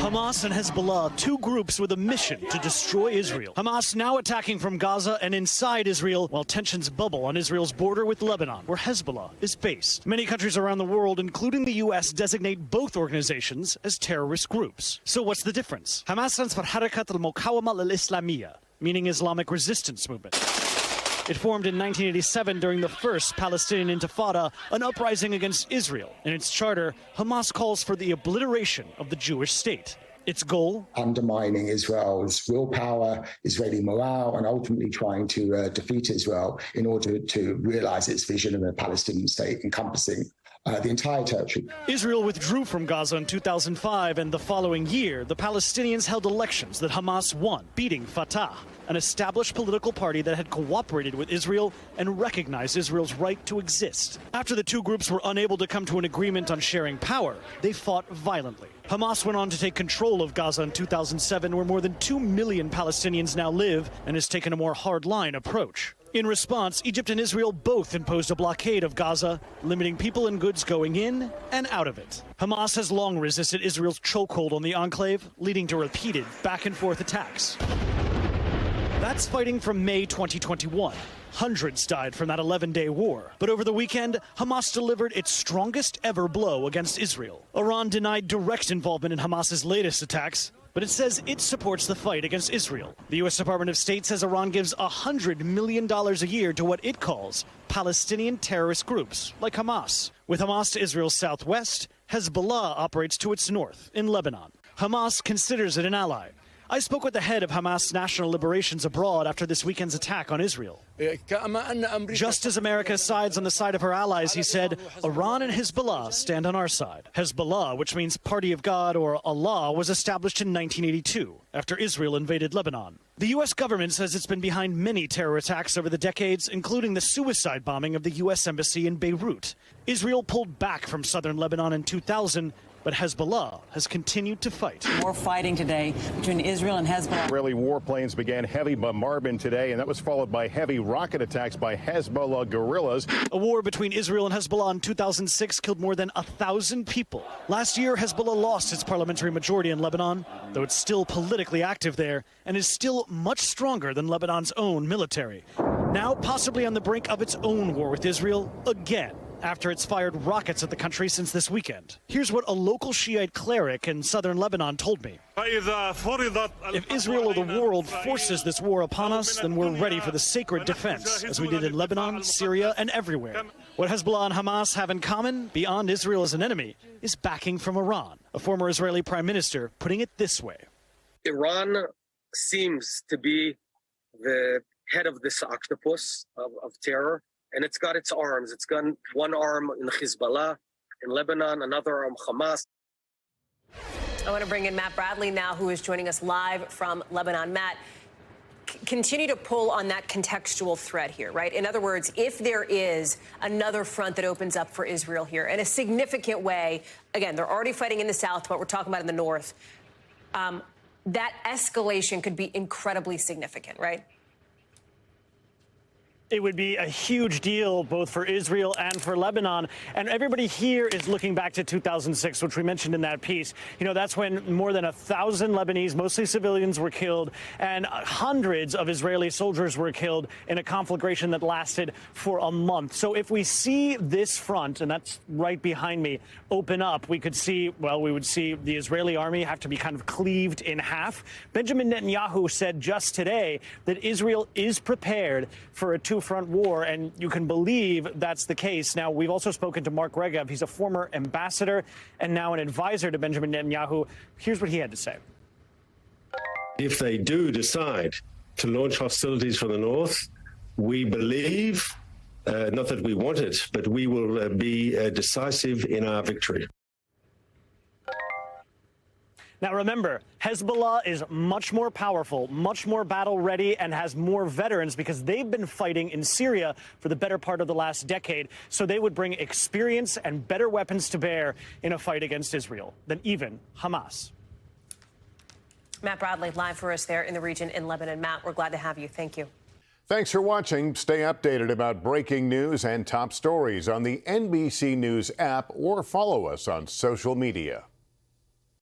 Hamas and Hezbollah, two groups with a mission to destroy Israel. Hamas now attacking from Gaza and inside Israel, while tensions bubble on Israel's border with Lebanon, where Hezbollah is based. Many countries around the world, including the U.S., designate both organizations as terrorist groups. So what's the difference? Hamas stands for Harakat al-Muqawama al-Islamiyya, meaning Islamic Resistance Movement. It formed in 1987 during the first Palestinian Intifada, an uprising against Israel. In its charter, Hamas calls for the obliteration of the Jewish state. Its goal? Undermining Israel's willpower, Israeli morale, and ultimately trying to defeat Israel in order to realize its vision of a Palestinian state encompassing the entire territory. Israel withdrew from Gaza in 2005, and the following year, the Palestinians held elections that Hamas won, beating Fatah, an established political party that had cooperated with Israel and recognized Israel's right to exist. After the two groups were unable to come to an agreement on sharing power, they fought violently. Hamas went on to take control of Gaza in 2007, where more than 2 million Palestinians now live, and has taken a more hardline approach. In response, Egypt and Israel both imposed a blockade of Gaza, limiting people and goods going in and out of it. Hamas has long resisted Israel's chokehold on the enclave, leading to repeated back-and-forth attacks. That's fighting from May 2021. Hundreds died from that 11-day war. But over the weekend, Hamas delivered its strongest ever blow against Israel. Iran denied direct involvement in Hamas's latest attacks, but it says it supports the fight against Israel. The U.S. Department of State says Iran gives $100 million a year to what it calls Palestinian terrorist groups, like Hamas. With Hamas to Israel's southwest, Hezbollah operates to its north, in Lebanon. Hamas considers it an ally. I spoke with the head of Hamas National Liberations Abroad after this weekend's attack on Israel. Just as America sides on the side of her allies, he said, Iran and Hezbollah stand on our side. Hezbollah, which means Party of God or Allah, was established in 1982 after Israel invaded Lebanon. The U.S. government says it's been behind many terror attacks over the decades, including the suicide bombing of the U.S. Embassy in Beirut. Israel pulled back from southern Lebanon in 2000, but Hezbollah has continued to fight. More fighting today between Israel and Hezbollah. Israeli warplanes began heavy bombardment today, and that was followed by heavy rocket attacks by Hezbollah guerrillas. A war between Israel and Hezbollah in 2006 killed more than 1,000 people. Last year, Hezbollah lost its parliamentary majority in Lebanon, though it's still politically active there and is still much stronger than Lebanon's own military. Now possibly on the brink of its own war with Israel again, after it's fired rockets at the country since this weekend. Here's what a local Shiite cleric in southern Lebanon told me. If Israel or the world forces this war upon us, then we're ready for the sacred defense, as we did in Lebanon, Syria, and everywhere. What Hezbollah and Hamas have in common, beyond Israel as an enemy, is backing from Iran. A former Israeli prime minister putting it this way. Iran seems to be the head of this octopus of terror. And it's got its arms. It's got one arm in Hezbollah, in Lebanon, another arm Hamas. I want to bring in Matt Bradley now, who is joining us live from Lebanon. Matt, continue to pull on that contextual thread here, right? In other words, if there is another front that opens up for Israel here in a significant way, again, they're already fighting in the south, but we're talking about in the north, that escalation could be incredibly significant, right? It would be a huge deal both for Israel and for Lebanon. And everybody here is looking back to 2006, which we mentioned in that piece. You know, that's when more than 1,000 Lebanese, mostly civilians, were killed, and hundreds of Israeli soldiers were killed in a conflagration that lasted for a month. So if we see this front, and that's right behind me, open up, we would see the Israeli army have to be kind of cleaved in half. Benjamin Netanyahu said just today that Israel is prepared for a two-front war, and you can believe that's the case. Now, we've also spoken to Mark Regev. He's a former ambassador and now an advisor to Benjamin Netanyahu. Here's what he had to say. If they do decide to launch hostilities from the north, we believe, not that we want it, but we will be decisive in our victory. Now, remember, Hezbollah is much more powerful, much more battle-ready, and has more veterans because they've been fighting in Syria for the better part of the last decade. So they would bring experience and better weapons to bear in a fight against Israel than even Hamas. Matt Bradley, live for us there in the region in Lebanon. Matt, we're glad to have you. Thank you. Thanks for watching. Stay updated about breaking news and top stories on the NBC News app or follow us on social media.